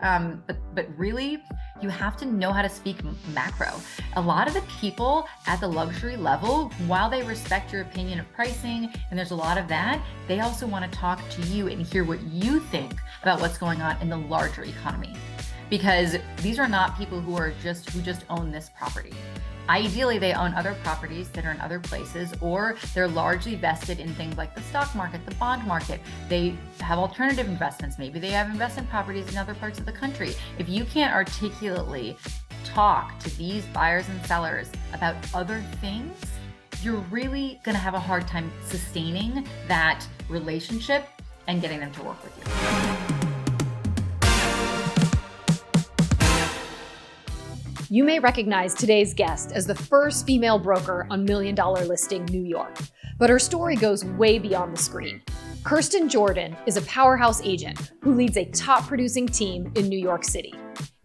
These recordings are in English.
But really, you have to know how to speak macro. A lot of the people at the luxury level, while they respect your opinion of pricing, and there's a lot of that, they also want to talk to you and hear what you think about what's going on in the larger economy. Because these are not people who just own this property. Ideally, they own other properties that are in other places, or they're largely vested in things like the stock market, the bond market. They have alternative investments. Maybe they have investment properties in other parts of the country. If you can't articulately talk to these buyers and sellers about other things, you're really going to have a hard time sustaining that relationship and getting them to work with you. You may recognize today's guest as the first female broker on Million Dollar Listing New York, but her story goes way beyond the screen. Kirsten Jordan is a powerhouse agent who leads a top producing team in New York City.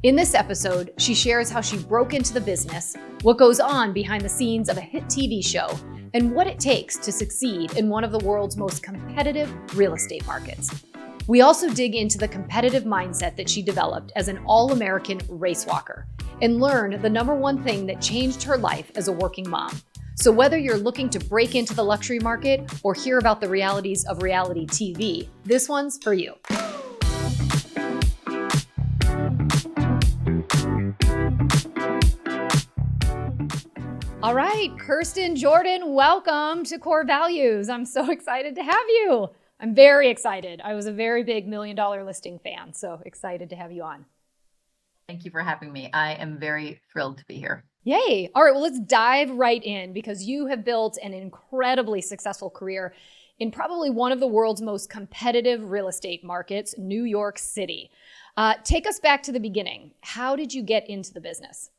In this episode, she shares how she broke into the business, what goes on behind the scenes of a hit TV show, and what it takes to succeed in one of the world's most competitive real estate markets. We also dig into the competitive mindset that she developed as an all-American race walker and learn the number one thing that changed her life as a working mom. So whether you're looking to break into the luxury market or hear about the realities of reality TV, this one's for you. All right, Kirsten Jordan, welcome to Corr Values. I'm so excited to have you. I'm very excited. I was a very big Million Dollar Listing fan, so excited to have you on. Thank you for having me. I am very thrilled to be here. Yay. All right, well, let's dive right in because you have built an incredibly successful career in probably one of the world's most competitive real estate markets, New York City. Take us back to the beginning. How did you get into the business?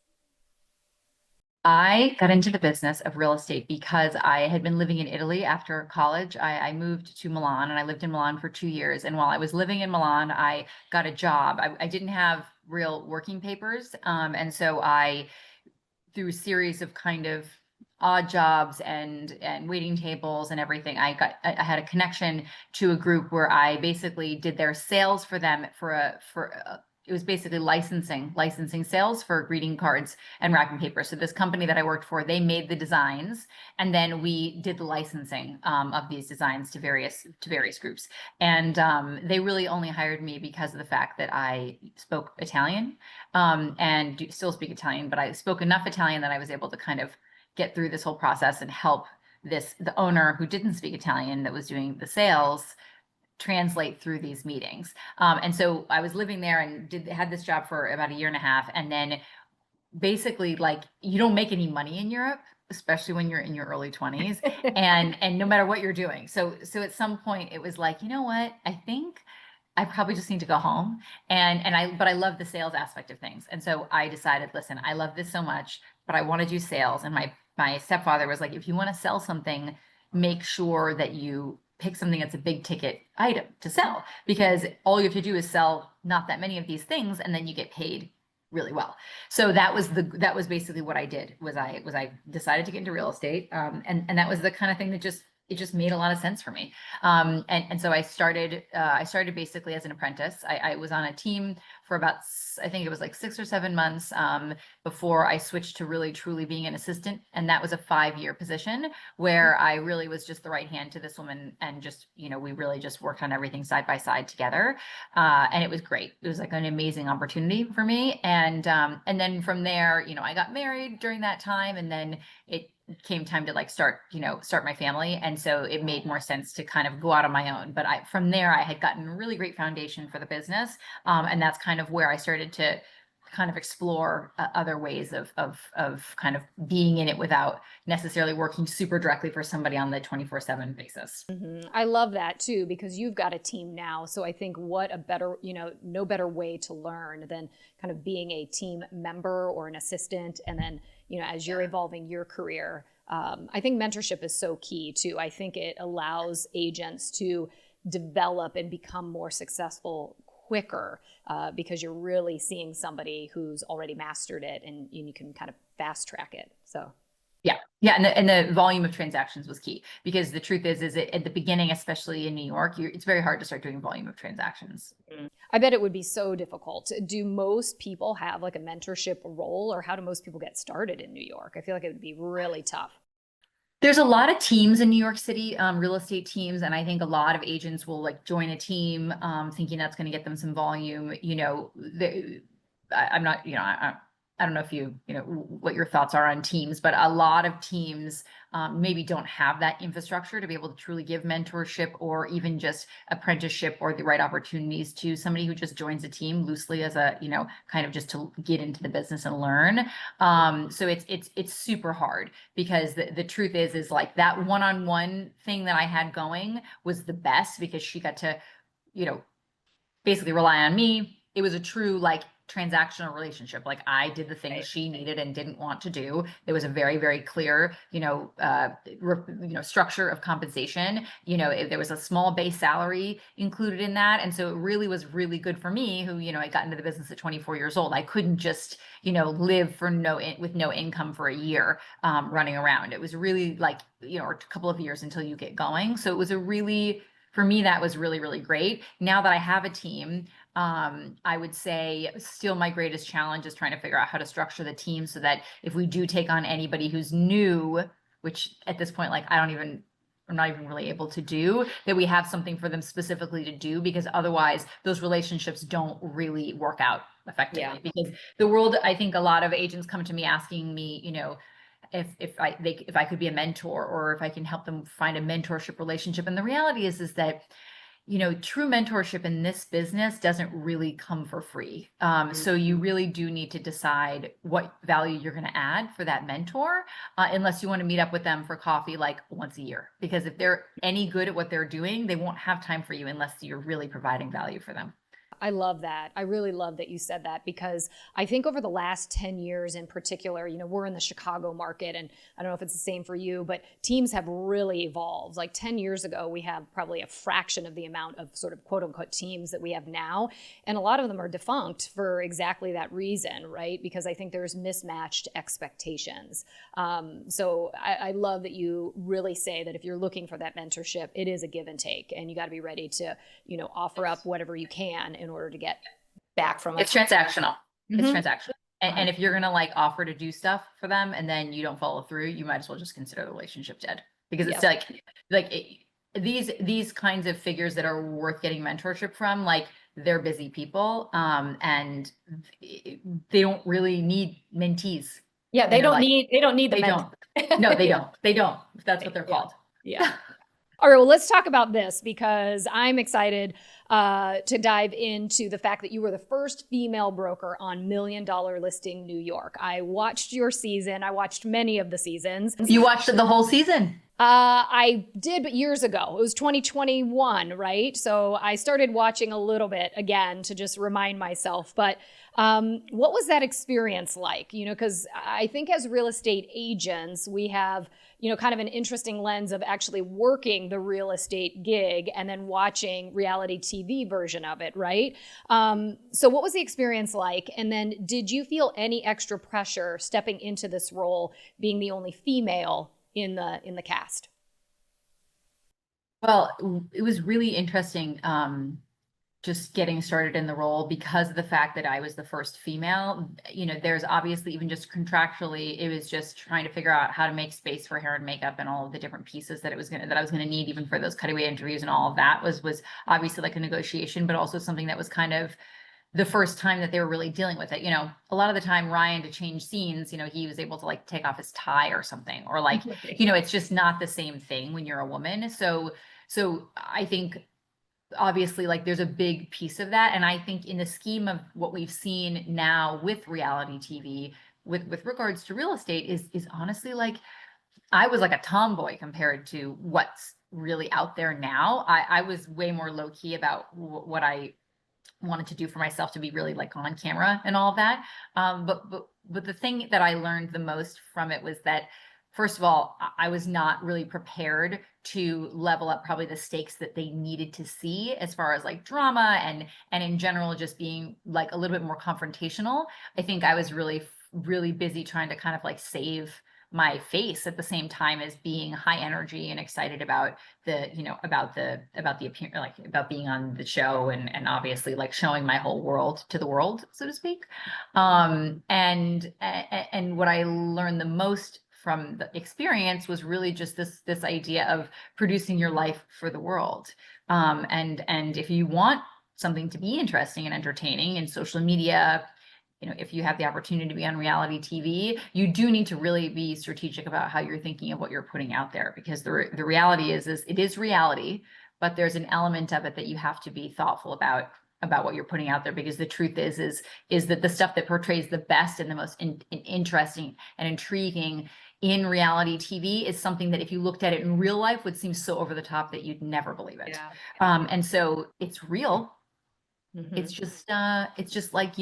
I got into the business of real estate because I had been living in Italy after college. I moved to Milan and I lived in Milan for 2 years. And while I was living in Milan, I got a job. I didn't have real working papers. And so through a series of kind of odd jobs and waiting tables and everything, I had a connection to a group where I basically did their sales for them it was basically licensing sales for greeting cards and wrapping paper. So this company that I worked for, they made the designs, and then we did the licensing of these designs to various groups. And they really only hired me because of the fact that I spoke Italian and still speak Italian, but I spoke enough Italian that I was able to kind of get through this whole process and help the owner who didn't speak Italian that was doing the sales translate through these meetings. And so I was living there and had this job for about a year and a half. And then basically, like, you don't make any money in Europe, especially when you're in your early 20s and no matter what you're doing. So at some point it was like, you know what, I think I probably just need to go home. But I love the sales aspect of things. And so I decided, listen, I love this so much, but I want to do sales. And my stepfather was like, if you want to sell something, make sure that you pick something that's a big ticket item to sell, because all you have to do is sell not that many of these things and then you get paid really well. So that was basically what I did. I decided to get into real estate. And that was the kind of thing that just made a lot of sense for me. And so I started basically as an apprentice. I was on a team for about, I think it was like 6 or 7 months before I switched to really truly being an assistant. And that was a 5-year position where I really was just the right hand to this woman. And just, we really just worked on everything side by side together. And it was great. It was like an amazing opportunity for me. And then from there, I got married during that time, and then it came time to like start my family. And so it made more sense to kind of go out on my own. But from there, I had gotten a really great foundation for the business. And that's kind of where I started to kind of explore other ways of kind of being in it without necessarily working super directly for somebody on the 24/7 basis. Mm-hmm. I love that too, because you've got a team now. So I think what a better, no better way to learn than kind of being a team member or an assistant. And then, as you're evolving your career, I think mentorship is so key too. I think it allows agents to develop and become more successful quicker because you're really seeing somebody who's already mastered it, and you can kind of fast track it. So Yeah, and the volume of transactions was key, because the truth is at the beginning, especially in New York, it's very hard to start doing volume of transactions. I bet it would be so difficult. Do most people have like a mentorship role, or how do most people get started in New York? I feel like it would be really tough. There's a lot of teams in New York City, real estate teams, and I think a lot of agents will like join a team, thinking that's going to get them some volume. I'm not, I don't know if what your thoughts are on teams, but a lot of teams maybe don't have that infrastructure to be able to truly give mentorship or even just apprenticeship or the right opportunities to somebody who just joins a team loosely as a, kind of just to get into the business and learn. So it's super hard, because the truth is like that one-on-one thing that I had going was the best, because she got to, basically rely on me. It was a true like transactional relationship. Like I did the things she needed and didn't want to do. There was a very, very clear, structure of compensation. There was a small base salary included in that. And so it really was really good for me, who, I got into the business at 24 years old. I couldn't just, live with no income for a year, running around. It was really like, or a couple of years until you get going. So it was for me, that was really, really great. Now that I have a team, I would say still my greatest challenge is trying to figure out how to structure the team so that if we do take on anybody who's new, which at this point, like I'm not even really able to do, that we have something for them specifically to do, because otherwise those relationships don't really work out effectively. Yeah. Because the world, I think a lot of agents come to me asking me, if I could be a mentor, or if I can help them find a mentorship relationship. And the reality is that, true mentorship in this business doesn't really come for free. So you really do need to decide what value you're going to add for that mentor, unless you want to meet up with them for coffee like once a year. Because if they're any good at what they're doing, they won't have time for you unless you're really providing value for them. I love that. I really love that you said that, because I think over the last 10 years in particular, we're in the Chicago market, and I don't know if it's the same for you, but teams have really evolved. Like 10 years ago, we have probably a fraction of the amount of sort of quote unquote teams that we have now. And a lot of them are defunct for exactly that reason, right? Because I think there's mismatched expectations. So I love that you really say that if you're looking for that mentorship, it is a give and take, and you got to be ready to, offer up whatever you can in order to get back from it. It's transactional. Mm-hmm. It's transactional. And if you're going to like offer to do stuff for them and then you don't follow through, you might as well just consider the relationship dead, because it's these kinds of figures that are worth getting mentorship from, like they're busy people, and they don't really need mentees. Yeah. They don't need the they don't. No, they don't. They don't. That's what they're called. Yeah. All right, well, let's talk about this, because I'm excited to dive into the fact that you were the first female broker on $1 Million Listing New York. I watched your season. I watched many of the seasons. You watched the whole season? I did, but years ago. It was 2021, right? So I started watching a little bit again to just remind myself. But what was that experience like? Because I think as real estate agents, we have, kind of an interesting lens of actually working the real estate gig and then watching reality TV version of it, right? So what was the experience like? And then did you feel any extra pressure stepping into this role, being the only female in the cast? Well, it was really interesting, just getting started in the role, because of the fact that I was the first female. There's obviously, even just contractually, it was just trying to figure out how to make space for hair and makeup and all of the different pieces that I was going to need, even for those cutaway interviews, and all of that was obviously like a negotiation, but also something that was kind of the first time that they were really dealing with it. A lot of the time, Ryan, to change scenes, he was able to like take off his tie or something, or like, it's just not the same thing when you're a woman. So I think obviously like there's a big piece of that. And I think in the scheme of what we've seen now with reality TV, with regards to real estate, is honestly like, I was like a tomboy compared to what's really out there now. I was way more low key about what I wanted to do for myself, to be really like on camera and all of that. But the thing that I learned the most from it was that, first of all, I was not really prepared to level up probably the stakes that they needed to see, as far as like drama and in general, just being like a little bit more confrontational. I think I was really, really busy trying to kind of like save my face at the same time as being high energy and excited about the, about the appearance, like about being on the show, and obviously like showing my whole world to the world, so to speak. And what I learned the most from the experience was really just this idea of producing your life for the world. And if you want something to be interesting and entertaining in social media, if you have the opportunity to be on reality TV, you do need to really be strategic about how you're thinking of what you're putting out there, because the reality is it is reality, but there's an element of it that you have to be thoughtful about what you're putting out there, because the truth is that the stuff that portrays the best and the most interesting and intriguing in reality TV is something that if you looked at it in real life would seem so over the top that you'd never believe it. Yeah. And so it's real. It's just like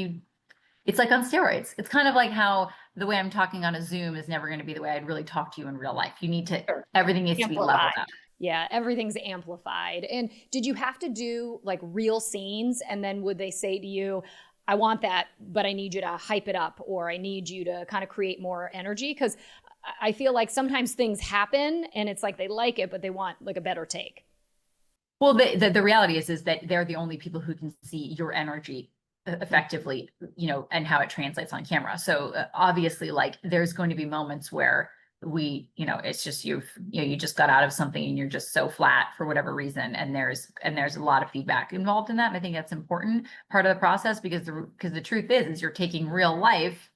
it's like on steroids. It's kind of like how the way I'm talking on a Zoom is never going to be the way I'd really talk to you in real life. You need to, everything needs to be leveled up. Yeah, everything's amplified. And did you have to do like real scenes? And then would they say to you, I want that, but I need you to hype it up, or I need you to kind of create more energy? Because I feel like sometimes things happen and it's like they like it, but they want like a better take. Well, the reality is that they're the only people who can see your energy effectively, and how it translates on camera. So obviously, like there's going to be moments where it's just you just got out of something and you're just so flat for whatever reason, and there's a lot of feedback involved in that. And I think that's an important part of the process, because the truth is you're taking real life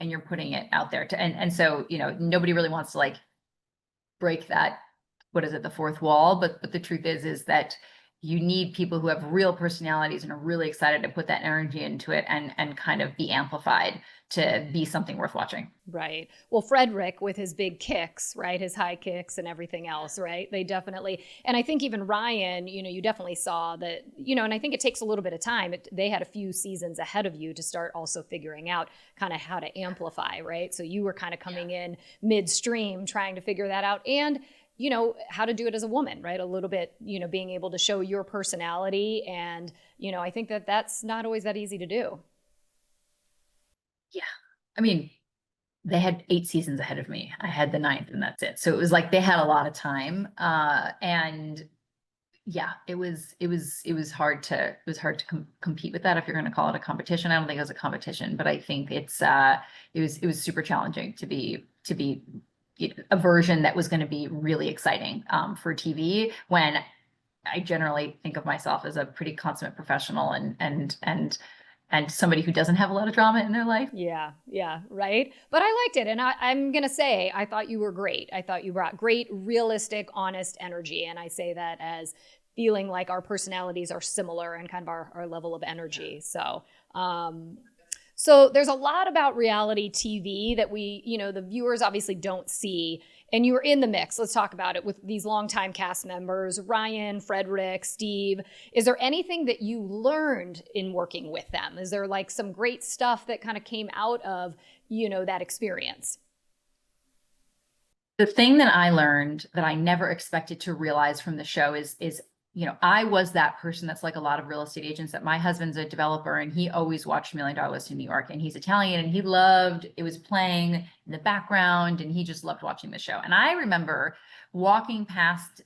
and you're putting it out there and so nobody really wants to like break that, what is it, the fourth wall, but the truth is that you need people who have real personalities and are really excited to put that energy into it and kind of be amplified to be something worth watching. Right. Well, Fredrik with his big kicks, right? His high kicks and everything else, right? They definitely, and I think even Ryan, you definitely saw that, and I think it takes a little bit of time. They had a few seasons ahead of you to start also figuring out kind of how to amplify, right? So you were kind of coming in midstream trying to figure that out, and how to do it as a woman, right? A little bit, being able to show your personality. And, I think that that's not always that easy to do. Yeah. I mean, they had 8 seasons ahead of me. I had the 9th and that's it. So it was like they had a lot of time. And yeah, it was hard to compete with that, if you're going to call it a competition. I don't think it was a competition, but I think it was super challenging to be a version that was going to be really exciting for TV, when I generally think of myself as a pretty consummate professional and somebody who doesn't have a lot of drama in their life. Yeah, right. But I liked it. And I'm going to say, I thought you were great. I thought you brought great, realistic, honest energy. And I say that as feeling like our personalities are similar and kind of our level of energy. So, so there's a lot about reality TV that we, the viewers obviously don't see. And you were in the mix. Let's talk about it with these longtime cast members, Ryan, Fredrik, Steve. Is there anything that you learned in working with them? Is there like some great stuff that kind of came out of, that experience? The thing that I learned that I never expected to realize from the show is I was that person that's like a lot of real estate agents, that my husband's a developer and he always watched $1 Million Listing in New York, and he's Italian and he loved, it was playing in the background and he just loved watching the show. And I remember walking past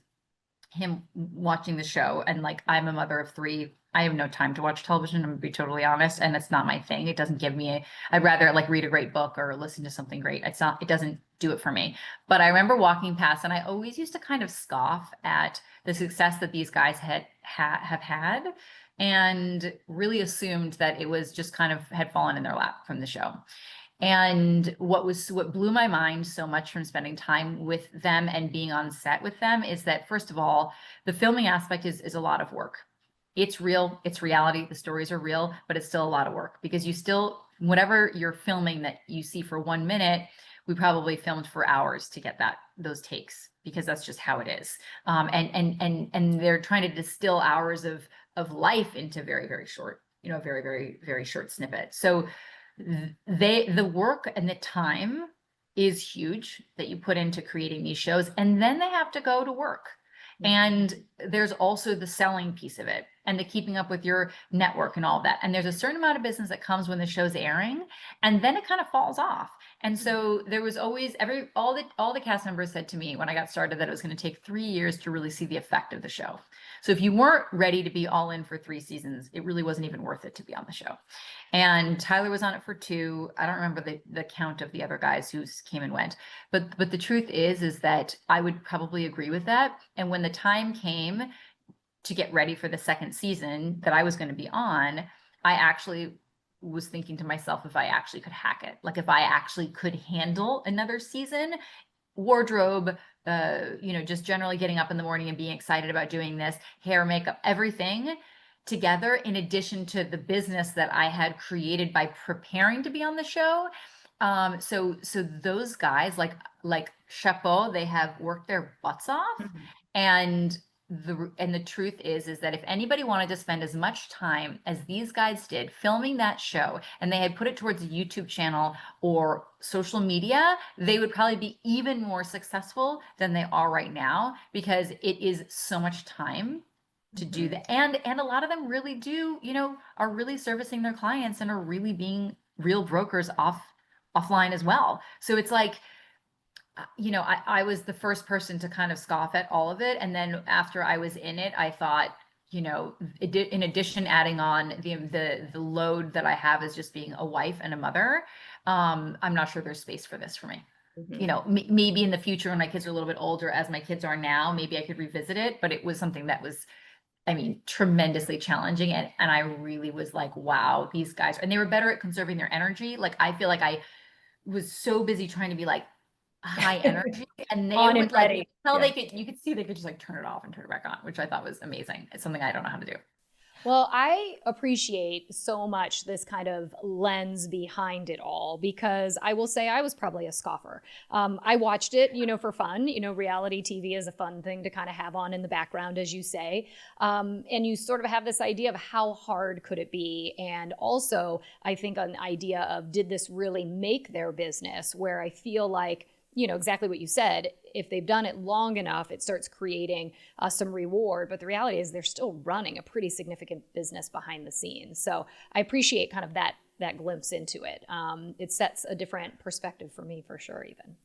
him watching the show, and like, I'm a mother of 3. I have no time to watch television, I'm gonna be totally honest, and it's not my thing. It doesn't give me I'd rather like read a great book or listen to something great. It doesn't do it for me. But I remember walking past, and I always used to kind of scoff at the success that these guys have had, and really assumed that it was just kind of had fallen in their lap from the show. And what blew my mind so much from spending time with them and being on set with them is that, first of all, the filming aspect is a lot of work. It's real, it's reality, the stories are real, but it's still a lot of work, because whatever you're filming that you see for 1 minute, we probably filmed for hours to get those takes, because that's just how it is. And they're trying to distill hours of life into very, very short, very, very, very short snippet. So the work and the time is huge that you put into creating these shows, and then they have to go to work. And there's also the selling piece of it and the keeping up with your network and all of that. And there's a certain amount of business that comes when the show's airing, and then it kind of falls off. And so there was always all the cast members said to me when I got started that it was going to take 3 years to really see the effect of the show. So if you weren't ready to be all in for 3 seasons, it really wasn't even worth it to be on the show. And Tyler was on it for 2. I don't remember the count of the other guys who came and went. But the truth is that I would probably agree with that. And when the time came to get ready for the 2nd season that I was going to be on, I actually was thinking to myself if I actually could hack it, like if I actually could handle another season, wardrobe, just generally getting up in the morning and being excited about doing this, hair, makeup, everything together, in addition to the business that I had created by preparing to be on the show. So those guys, like chapeau, they have worked their butts off. And the truth is that if anybody wanted to spend as much time as these guys did filming that show, and they had put it towards a YouTube channel or social media, they would probably be even more successful than they are right now, because it is so much time to do that. And a lot of them really do, are really servicing their clients and are really being real brokers offline as well. So it's like, I was the first person to kind of scoff at all of it. And then after I was in it, I thought, in addition, adding on the load that I have as just being a wife and a mother, I'm not sure there's space for this for me. Maybe in the future when my kids are a little bit older, as my kids are now, maybe I could revisit it, but it was something that was, tremendously challenging. And I really was like, wow, these guys, and they were better at conserving their energy. Like, I feel like I was so busy trying to be like high energy, and they On would and ready. you could see they could just like turn it off and turn it back on, which I thought was amazing. It's something I don't know how to do. Well, I appreciate so much this kind of lens behind it all, because I will say I was probably a scoffer. I watched it, for fun. Reality TV is a fun thing to kind of have on in the background, as you say. And you sort of have this idea of how hard could it be? And also, I think an idea of, did this really make their business? Where I feel like, exactly what you said, if they've done it long enough, it starts creating some reward. But the reality is they're still running a pretty significant business behind the scenes. So I appreciate kind of that glimpse into it. It sets a different perspective for me, for sure, even.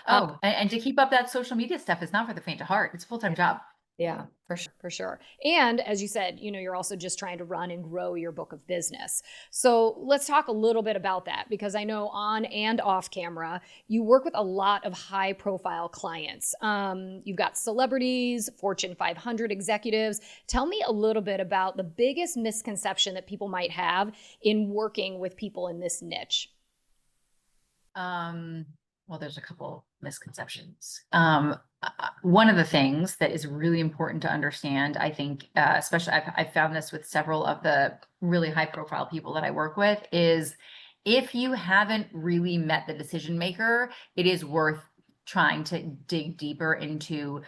And to keep up that social media stuff is not for the faint of heart. It's a full-time job. Yeah, for sure. And as you said, you're also just trying to run and grow your book of business. So let's talk a little bit about that, because I know on and off camera, you work with a lot of high profile clients. You've got celebrities, Fortune 500 executives. Tell me a little bit about the biggest misconception that people might have in working with people in this niche. Well, there's a couple misconceptions. One of the things that is really important to understand, I think, especially I've found this with several of the really high profile people that I work with, is if you haven't really met the decision maker, it is worth trying to dig deeper into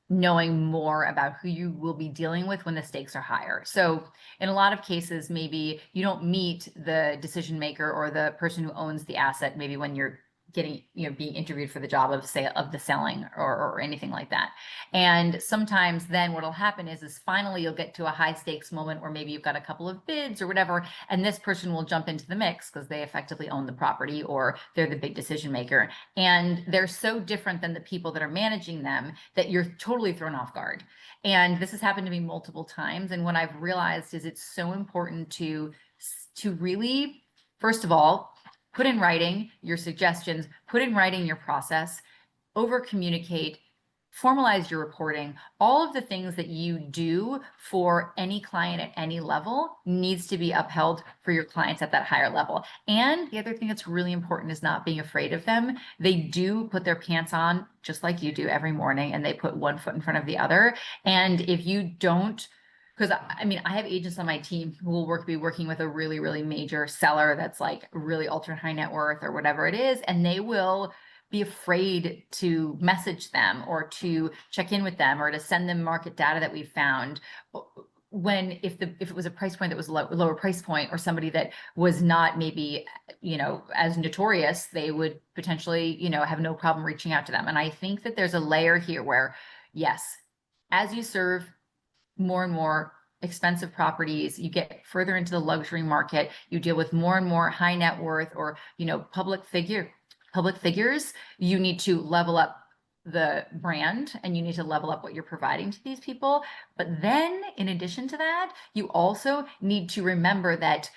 knowing more about who you will be dealing with when the stakes are higher. So in a lot of cases, maybe you don't meet the decision maker or the person who owns the asset, maybe when you're getting, being interviewed for the job of the selling or anything like that. And sometimes then what'll happen is finally you'll get to a high stakes moment where maybe you've got a couple of bids or whatever, and this person will jump into the mix because they effectively own the property or they're the big decision maker. And they're so different than the people that are managing them that you're totally thrown off guard. And this has happened to me multiple times. And what I've realized is it's so important to really, first of all, put in writing your suggestions, put in writing your process, over communicate, formalize your reporting. All of the things that you do for any client at any level needs to be upheld for your clients at that higher level. And the other thing that's really important is not being afraid of them. They do put their pants on just like you do every morning, and they put one foot in front of the other. And if you don't, because I have agents on my team who will be working with a really, really major seller that's like really ultra high net worth or whatever it is, and they will be afraid to message them or to check in with them or to send them market data that we've found. When if it was a price point that was lower price point, or somebody that was not maybe as notorious, they would potentially have no problem reaching out to them. And I think that there's a layer here where, yes, as you serve more and more expensive properties, you get further into the luxury market, you deal with more and more high net worth or, public figures, you need to level up the brand and you need to level up what you're providing to these people. But then in addition to that, you also need to remember that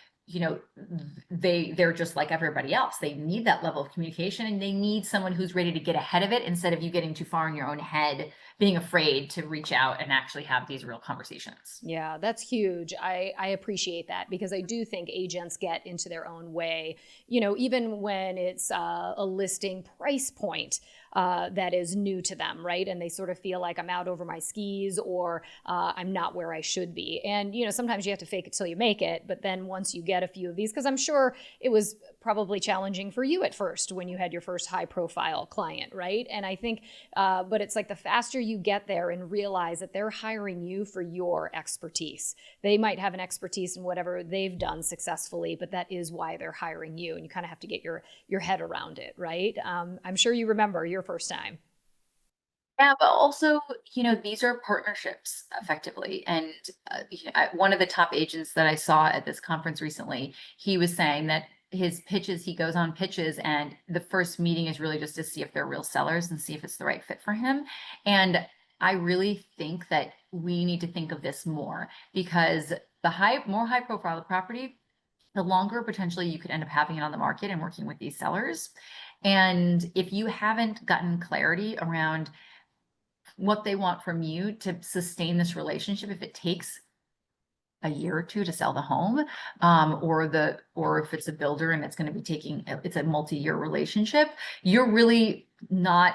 they're just like everybody else. They need that level of communication and they need someone who's ready to get ahead of it instead of you getting too far in your own head, being afraid to reach out and actually have these real conversations. Yeah, that's huge. I appreciate that because I do think agents get into their own way, even when it's a listing price point that is new to them, right? And they sort of feel like I'm out over my skis or I'm not where I should be. And, sometimes you have to fake it till you make it. But then once you get a few of these, because I'm sure it was probably challenging for you at first when you had your first high profile client, right? And I think, but it's like the faster you get there and realize that they're hiring you for your expertise. They might have an expertise in whatever they've done successfully, but that is why they're hiring you. And you kind of have to get your head around it, right? I'm sure you remember your first time. Yeah, but also, these are partnerships effectively. And one of the top agents that I saw at this conference recently, he was saying that his pitches, he goes on pitches and the first meeting is really just to see if they're real sellers and see if it's the right fit for him. And I really think that we need to think of this more because the more high profile the property, the longer potentially you could end up having it on the market and working with these sellers. And if you haven't gotten clarity around what they want from you to sustain this relationship, if it takes a year or two to sell the home, or if it's a builder and it's going to be it's a multi-year relationship, you're really not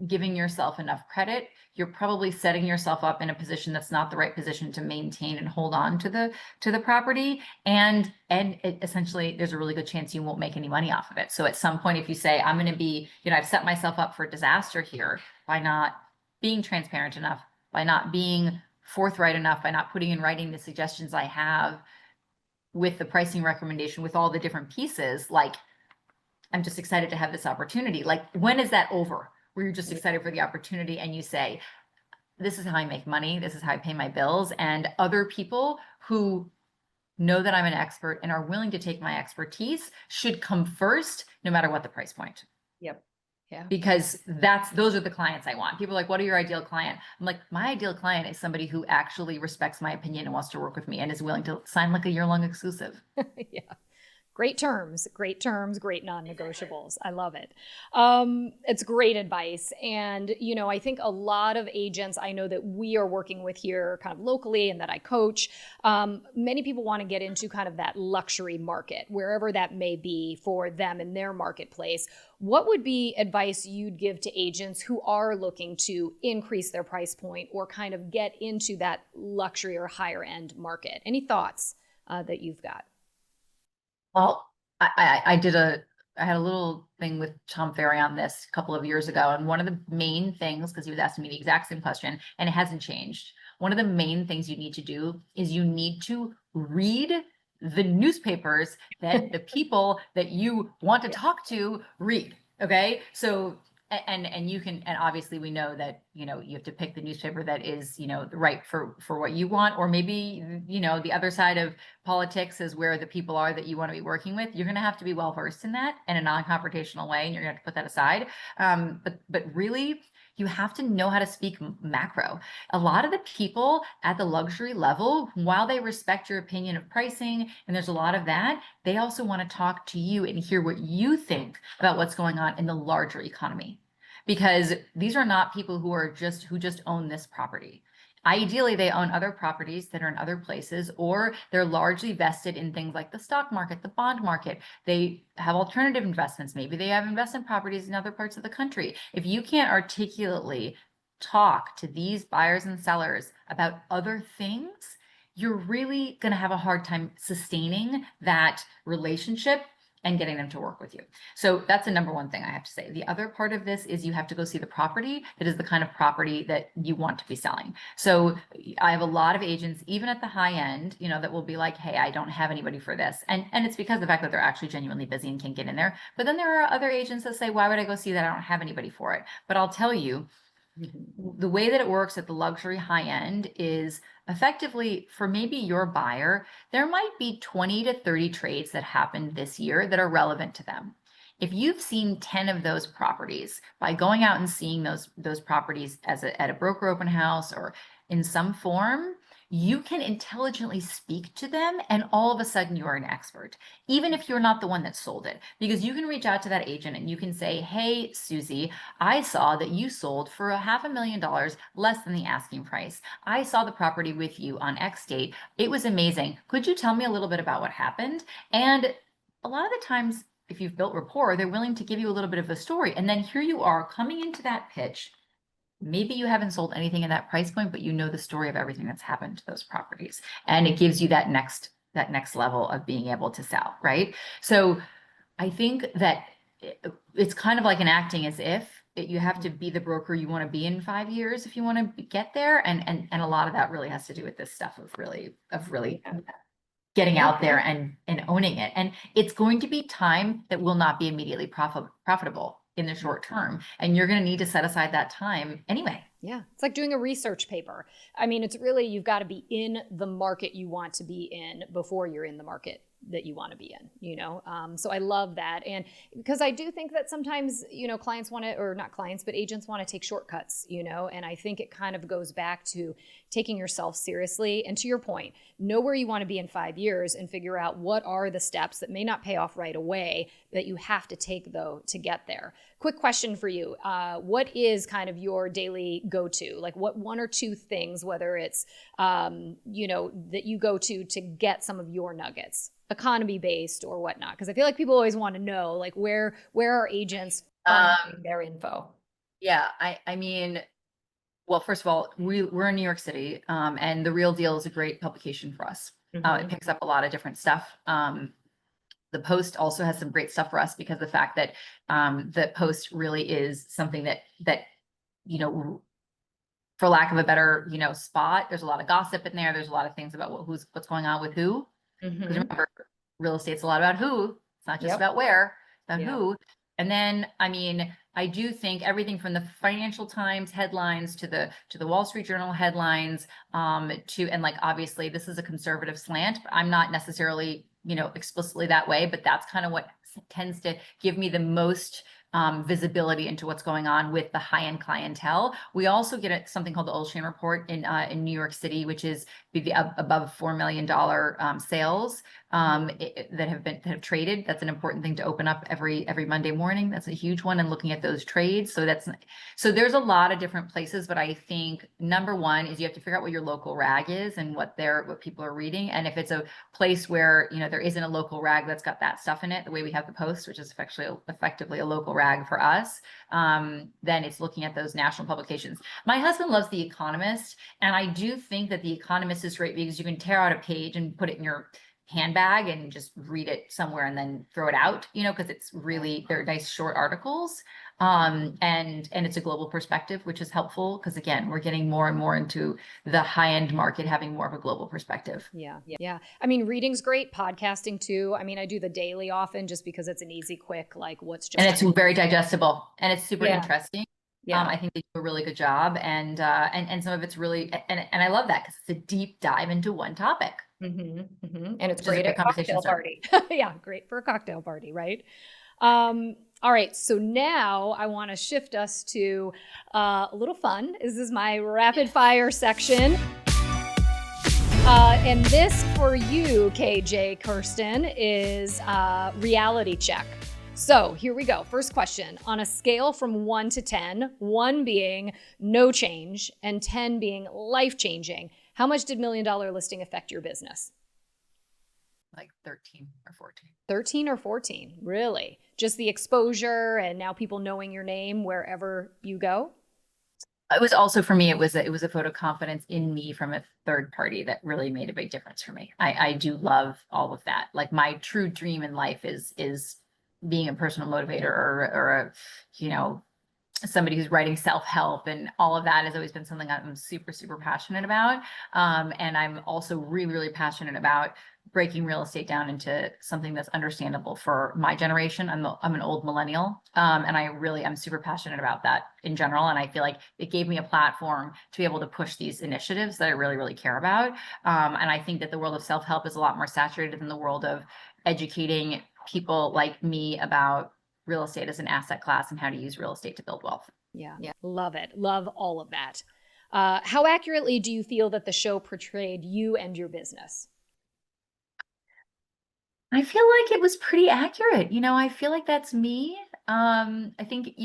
giving yourself enough credit. You're probably setting yourself up in a position that's not the right position to maintain and hold on to the property. And essentially there's a really good chance you won't make any money off of it. So at some point, if you say, I'm going to be, I've set myself up for disaster here by not being transparent enough, by not being forthright enough, by not putting in writing the suggestions I have with the pricing recommendation, with all the different pieces, like, I'm just excited to have this opportunity. Like, when is that over? Where you're just excited for the opportunity and you say, this is how I make money. This is how I pay my bills. And other people who know that I'm an expert and are willing to take my expertise should come first, no matter what the price point. Yep. Yeah. Because those are the clients I want. People are like, what are your ideal client? I'm like, my ideal client is somebody who actually respects my opinion and wants to work with me and is willing to sign like a year-long exclusive. Yeah. Great terms, great non-negotiables. I love it. It's great advice. And, I think a lot of agents I know that we are working with here kind of locally and that I coach, many people want to get into kind of that luxury market, wherever that may be for them in their marketplace. What would be advice you'd give to agents who are looking to increase their price point or kind of get into that luxury or higher end market? Any thoughts that you've got? Well, I had a little thing with Tom Ferry on this a couple of years ago. And one of the main things, because he was asking me the exact same question and it hasn't changed. One of the main things you need to do is you need to read the newspapers that the people that you want to talk to read. Okay. So, and you can, and obviously we know that, you have to pick the newspaper that is, right for what you want, or maybe, the other side of politics is where the people are that you want to be working with. You're going to have to be well-versed in that in a non-confrontational way, and you're going to have to put that aside. But really, you have to know how to speak macro. A lot of the people at the luxury level, while they respect your opinion of pricing, and there's a lot of that, they also want to talk to you and hear what you think about what's going on in the larger economy. Because these are not people who just own this property. Ideally, they own other properties that are in other places, or they're largely vested in things like the stock market, the bond market. They have alternative investments. Maybe they have investment properties in other parts of the country. If you can't articulately talk to these buyers and sellers about other things, you're really going to have a hard time sustaining that relationship and getting them to work with you. So that's the number one thing I have to say. The other part of this is you have to go see the property that is the kind of property that you want to be selling. So I have a lot of agents, even at the high end, that will be like, hey, I don't have anybody for this. And it's because of the fact that they're actually genuinely busy and can get in there. But then there are other agents that say, why would I go see that? I don't have anybody for it. But I'll tell you, The way that it works at the luxury high end is effectively for maybe your buyer, there might be 20 to 30 trades that happened this year that are relevant to them. If you've seen 10 of those properties by going out and seeing those properties at a broker open house or in some form, you can intelligently speak to them, and all of a sudden you are an expert, even if you're not the one that sold it, because you can reach out to that agent and you can say, hey, Susie, I saw that you sold for $500,000 less than the asking price. I saw the property with you on X date. It was amazing. Could you tell me a little bit about what happened? And a lot of the times, if you've built rapport, they're willing to give you a little bit of a story. And then here you are coming into that pitch. Maybe you haven't sold anything at that price point, but you know the story of everything that's happened to those properties. And it gives you that next level of being able to sell, right? So I think that it's kind of like an acting as if you have to be the broker you want to be in 5 years if you want to get there. And a lot of that really has to do with this stuff of really getting out there and owning it. And it's going to be time that will not be immediately profitable in the short term. And you're going to need to set aside that time anyway. Yeah. It's like doing a research paper. I mean, it's really, you've got to be in the market you want to be in before you're in the market that you want to be in, you know? So I love that. And because I do think that sometimes, you know, clients want to, or not clients, but agents want to take shortcuts, you know? And I think it kind of goes back to taking yourself seriously. And to your point, know where you want to be in 5 years and figure out what are the steps that may not pay off right away that you have to take though to get there. Quick question for you. What is kind of your daily go-to? Like what one or two things, whether it's, you know, that you go to get some of your nuggets, economy based or whatnot? Because I feel like people always want to know, like where are agents finding their info? Yeah, I mean, well, first of all, we're in New York City, and The Real Deal is a great publication for us. It picks up a lot of different stuff. The Post also has some great stuff for us because the fact that the Post really is something that you know, for lack of a better, you know, spot. There's a lot of gossip in there. There's a lot of things about what's going on with who. Because remember, real estate's a lot about who. It's not just about where, it's about who. And then, I mean, I do think everything from the Financial Times headlines to the Wall Street Journal headlines, and like, obviously this is a conservative slant, but I'm not necessarily, you know, explicitly that way, but that's kind of what tends to give me the most visibility into what's going on with the high-end clientele. We also get something called the Olshan Report in New York City, which is above $4 million sales that have traded. That's an important thing to open up every Monday morning. That's a huge one, and looking at those trades. So there's a lot of different places, but I think number one is you have to figure out what your local rag is and what people are reading. And if it's a place where, you know, there isn't a local rag that's got that stuff in it, the way we have the Post, which is effectively a local rag for us, then it's looking at those national publications. My husband loves The Economist, and I do think that The Economist is great because you can tear out a page and put it in your handbag and just read it somewhere and then throw it out, you know, because they're nice short articles. And it's a global perspective, which is helpful because again, we're getting more and more into the high-end market having more of a global perspective. Yeah. I mean, reading's great, podcasting too. I mean, I do the daily often just because it's an easy, quick, like what's just. And it's very digestible and it's super interesting. Yeah. I think they do a really good job, and some of it's really, and I love that because it's a deep dive into one topic. And it's great at a cocktail party. Yeah, great for a cocktail party, right? All right, so now I want to shift us to a little fun. This is my rapid fire section. And this for you, KJ, Kirsten, is reality check. So here we go. First question. On a scale from 1 to 10, 1 being no change and 10 being life-changing, how much did $1 Million Listing affect your business? Like 13 or 14. 13 or 14, really? Just the exposure and now people knowing your name wherever you go? It was also, for me, it was a vote of confidence in me from a third party that really made a big difference for me. I do love all of that. Like my true dream in life is being a personal motivator or a, you know, somebody who's writing self-help, and all of that has always been something I'm super, super passionate about. And I'm also really, really passionate about breaking real estate down into something that's understandable for my generation. I'm an old millennial, and I'm super passionate about that in general. And I feel like it gave me a platform to be able to push these initiatives that I really, really care about. And I think that the world of self-help is a lot more saturated than the world of educating people like me about real estate as an asset class and how to use real estate to build wealth. Yeah. Love it. Love all of that. How accurately do you feel that the show portrayed you and your business? I feel like it was pretty accurate. I feel like that's me. I think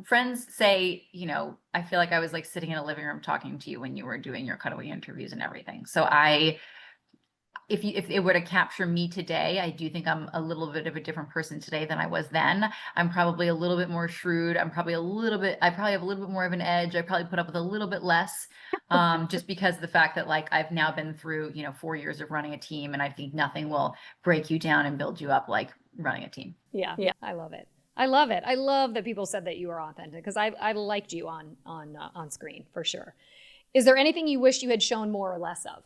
friends say, I feel like I was like sitting in a living room talking to you when you were doing your cutaway interviews and everything. So if it were to capture me today, I do think I'm a little bit of a different person today than I was then. I'm probably a little bit more shrewd. I probably have a little bit more of an edge. I probably put up with a little bit less, just because of the fact that like I've now been through, 4 years of running a team, and I think nothing will break you down and build you up like running a team. Yeah. I love it. I love it. I love that people said that you were authentic, because I liked you on screen for sure. Is there anything you wish you had shown more or less of?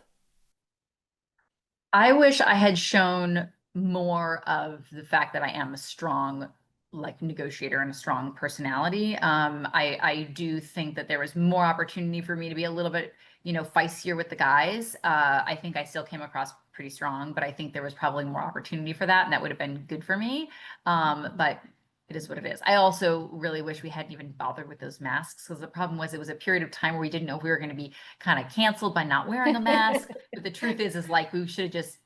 I wish I had shown more of the fact that I am a strong like negotiator and a strong personality. I do think that there was more opportunity for me to be a little bit, feistier with the guys. I think I still came across pretty strong, but I think there was probably more opportunity for that, and that would have been good for me. But it is what it is. I also really wish we hadn't even bothered with those masks, because the problem was it was a period of time where we didn't know if we were going to be kind of canceled by not wearing a mask. But the truth is like we should have just,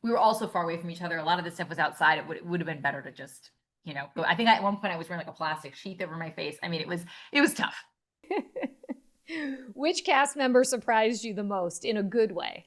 we were all so far away from each other. A lot of this stuff was outside. It would have been better to just, go. I think at one point I was wearing like a plastic sheath over my face. I mean, it was tough. Which cast member surprised you the most in a good way?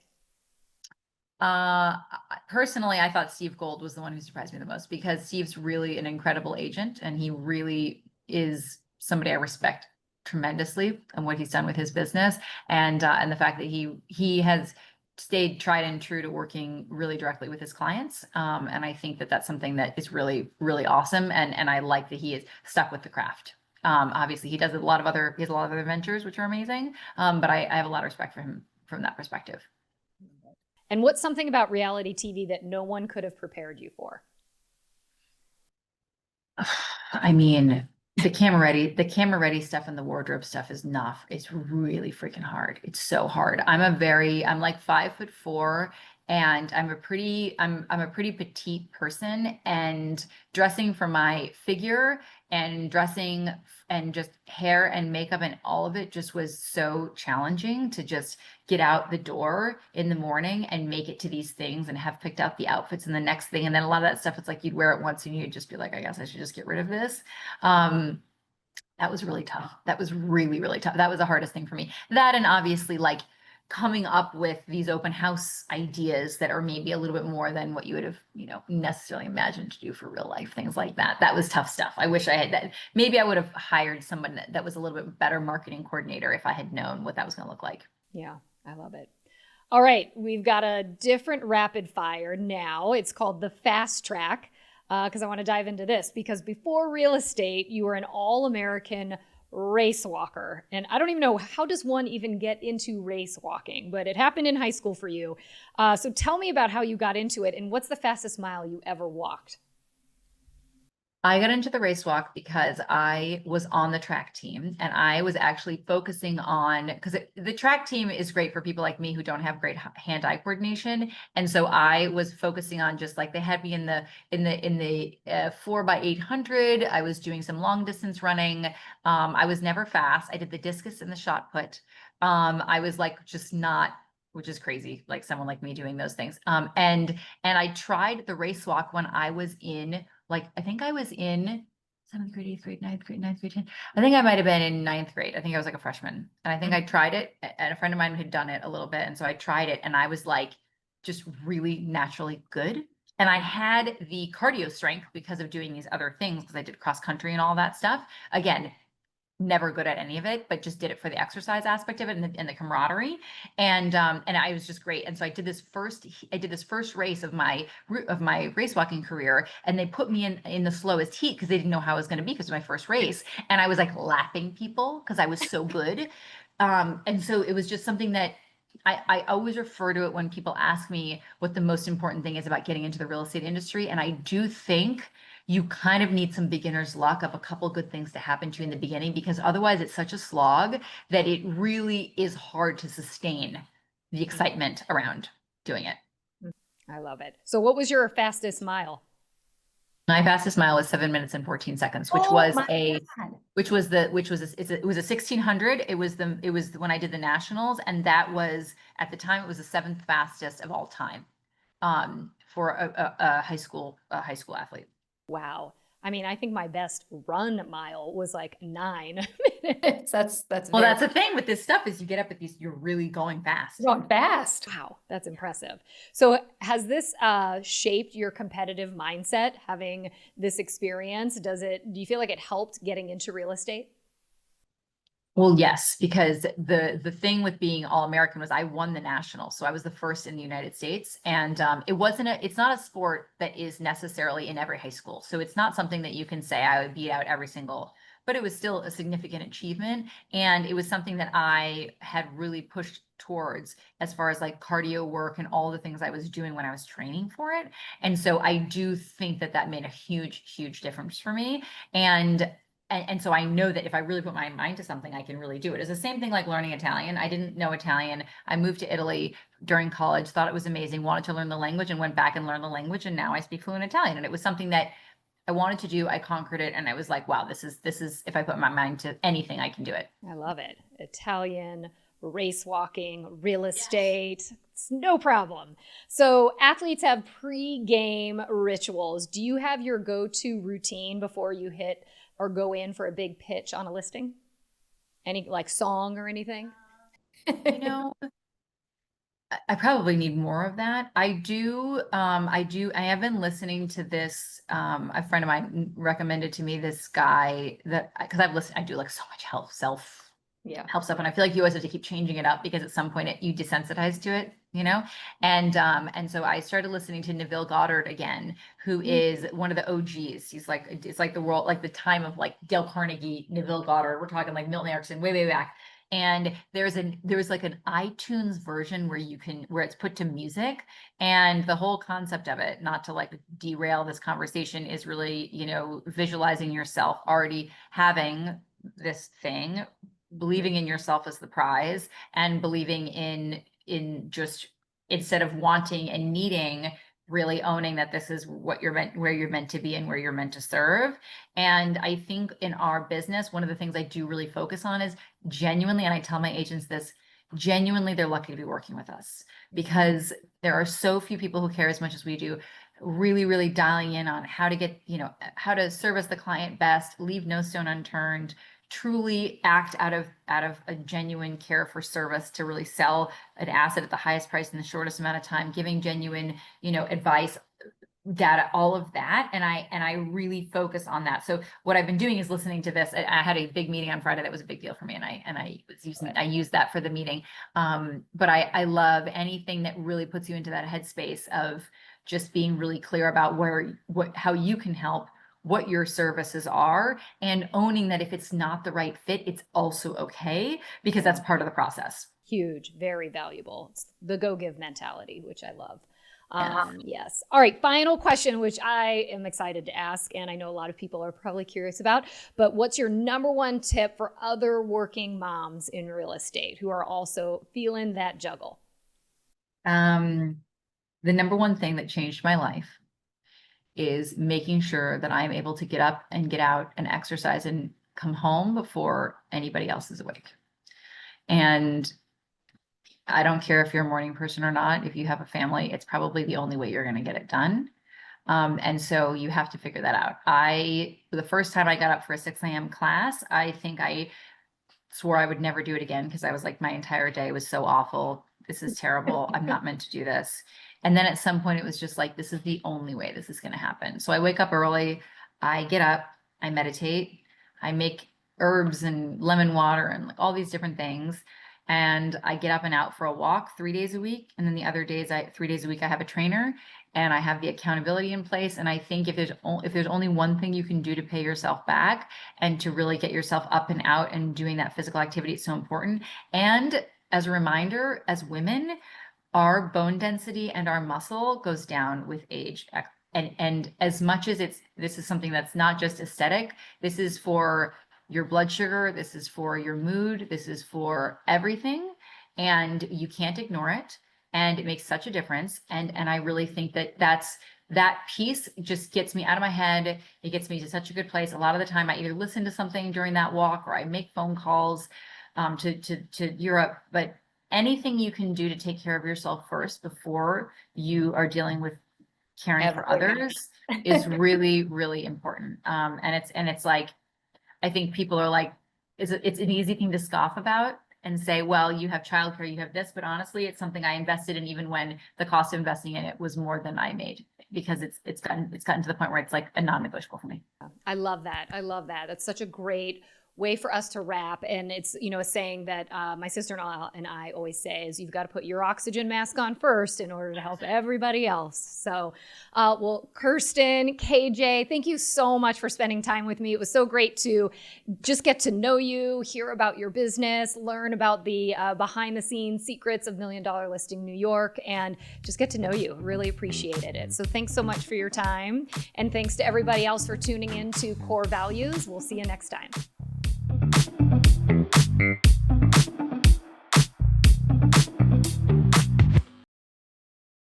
Personally, I thought Steve Gold was the one who surprised me the most, because Steve's really an incredible agent, and he really is somebody I respect tremendously and what he's done with his business, and the fact that he has stayed tried and true to working really directly with his clients. And I think that that's something that is really, really awesome. And I like that he is stuck with the craft. Obviously he has a lot of other ventures, which are amazing. But I have a lot of respect for him from that perspective. And what's something about reality TV that no one could have prepared you for? I mean, the camera ready stuff and the wardrobe stuff it's really freaking hard. It's so hard. I'm like 5'4", and I'm a pretty petite person, and dressing for my figure and dressing and just hair and makeup and all of it just was so challenging to just get out the door in the morning and make it to these things and have picked out the outfits and the next thing. And then a lot of that stuff, it's like you'd wear it once and you'd just be like, I guess I should just get rid of this. That was really tough. That was really, really tough. That was the hardest thing for me. That, and obviously like coming up with these open house ideas that are maybe a little bit more than what you would have, necessarily imagined to do for real life, things like that. That was tough stuff. I wish I had that. Maybe I would have hired someone that was a little bit better marketing coordinator if I had known what that was going to look like. Yeah, I love it. All right, we've got a different rapid fire now. It's called the fast track, because I want to dive into this, because before real estate, you were an all-American race walker. And I don't even know, how does one even get into race walking? But it happened in high school for you. So tell me about how you got into it, and what's the fastest mile you ever walked? I got into the race walk because I was on the track team, and I was actually focusing on, because the track team is great for people like me who don't have great hand-eye coordination. And so I was focusing on, just like they had me in the 4x800. I was doing some long distance running. I was never fast. I did the discus and the shot put. I was like just not, which is crazy, like someone like me doing those things. And I tried the race walk when I was in, like, I think I was in 7th grade, 8th grade, 9th grade, 10th. I think I might have been in 9th grade. I think I was like a freshman. And I think I tried it, and a friend of mine had done it a little bit. And so I tried it, and I was like, just really naturally good. And I had the cardio strength because of doing these other things, because I did cross country and all that stuff. Again, never good at any of it, but just did it for the exercise aspect of it and the camaraderie. And I was just great. And so I did this first race of my race walking career, and they put me in the slowest heat because they didn't know how I was going to be, because it was my first race. And I was like lapping people because I was so good. And so it was just something that I always refer to it when people ask me what the most important thing is about getting into the real estate industry. And I do think you kind of need some beginner's luck of a couple good things to happen to you in the beginning, because otherwise it's such a slog that it really is hard to sustain the excitement around doing it. I love it. So what was your fastest mile? My fastest mile was 7 minutes and 14 seconds, which Oh was my a, God. which was the, which was, it was a 1600. It was when I did the nationals. And that was, at the time, it was the seventh fastest of all time, for a high school athlete. Wow. I mean, I think my best run mile was like 9 minutes. That's Well, very that's the thing with this stuff is you get up at these, you're really going fast. going fast. Wow, that's impressive. So has this shaped your competitive mindset, having this experience? Do you feel like it helped getting into real estate? Well, yes, because the thing with being All-American was I won the national. So I was the first in the United States. And it's not a sport that is necessarily in every high school. So it's not something that you can say I would beat out every single, but it was still a significant achievement. And it was something that I had really pushed towards as far as like cardio work and all the things I was doing when I was training for it. And so I do think that that made a huge, huge difference for me. And so I know that if I really put my mind to something, I can really do it. It's the same thing like learning Italian. I didn't know Italian. I moved to Italy during college, thought it was amazing, wanted to learn the language, and went back and learned the language. And now I speak fluent Italian. And it was something that I wanted to do. I conquered it. And I was like, wow, this is, if I put my mind to anything, I can do it. I love it. Italian, race walking, real estate. It's no problem. So athletes have pre-game rituals. Do you have your go-to routine before you hit or go in for a big pitch on a listing? Any like song or anything? You know, I probably need more of that. I have been listening to this, a friend of mine recommended to me this guy that, because I do like so much help stuff. And I feel like you always have to keep changing it up because at some point you desensitize to it, you know? And so I started listening to Neville Goddard again, who is one of the OGs. He's like, it's like the world, like the time of like Dale Carnegie, Neville Goddard. We're talking like Milton Erickson, way, way back. And there's like an iTunes version where it's put to music, and the whole concept of it, not to like derail this conversation, is really, visualizing yourself already having this thing, believing in yourself as the prize, and believing in just, instead of wanting and needing, really owning that this is what where you're meant to be and where you're meant to serve. And I think in our business, one of the things I do really focus on is genuinely, and I tell my agents this, genuinely, they're lucky to be working with us, because there are so few people who care as much as we do, really, really dialing in on how to get, how to service the client best, leave no stone unturned, truly act out of a genuine care for service to really sell an asset at the highest price in the shortest amount of time, giving genuine, advice, data, all of that. And I really focus on that. So what I've been doing is listening to this. I had a big meeting on Friday. That was a big deal for me. And I used that for the meeting. But I love anything that really puts you into that headspace of just being really clear about how you can help, what your services are, and owning that if it's not the right fit, it's also okay, because that's part of the process. Huge, very valuable. It's the go give mentality, which I love. Yeah. Yes. All right. Final question, which I am excited to ask, and I know a lot of people are probably curious about, but what's your number one tip for other working moms in real estate who are also feeling that juggle? The number one thing that changed my life is making sure that I'm able to get up and get out and exercise and come home before anybody else is awake. And I don't care if you're a morning person or not. If you have a family, it's probably the only way you're going to get it done. And so you have to figure that out. The first time I got up for a 6 a.m. class, I think I swore I would never do it again, because I was like, my entire day was so awful. This is terrible. I'm not meant to do this. And then at some point it was just like, this is the only way this is going to happen. So I wake up early, I get up, I meditate, I make herbs and lemon water and like all these different things. And I get up and out for a walk 3 days a week. And then the other days, 3 days a week, I have a trainer and I have the accountability in place. And I think if there's only one thing you can do to pay yourself back and to really get yourself up and out and doing that physical activity, it's so important. And as a reminder, as women, our bone density and our muscle goes down with age. And as much as this is something that's not just aesthetic, this is for your blood sugar, this is for your mood, this is for everything, and you can't ignore it. And it makes such a difference. And I really think that piece just gets me out of my head. It gets me to such a good place. A lot of the time I either listen to something during that walk or I make phone calls to Europe, but anything you can do to take care of yourself first before you are dealing with caring for others is really, really important. And it's like, I think people are like, it's an easy thing to scoff about and say, well, you have childcare, you have this, but honestly, it's something I invested in even when the cost of investing in it was more than I made, because it's gotten to the point where it's like a non-negotiable for me. I love that. I love that. That's such a great way for us to wrap. And it's, a saying that my sister-in-law and I always say is you've got to put your oxygen mask on first in order to help everybody else. So, well, Kirsten, KJ, thank you so much for spending time with me. It was so great to just get to know you, hear about your business, learn about the behind the scenes secrets of $1 Million Listing New York, and just get to know you. Really appreciated it. So thanks so much for your time. And thanks to everybody else for tuning in to Corr Values. We'll see you next time.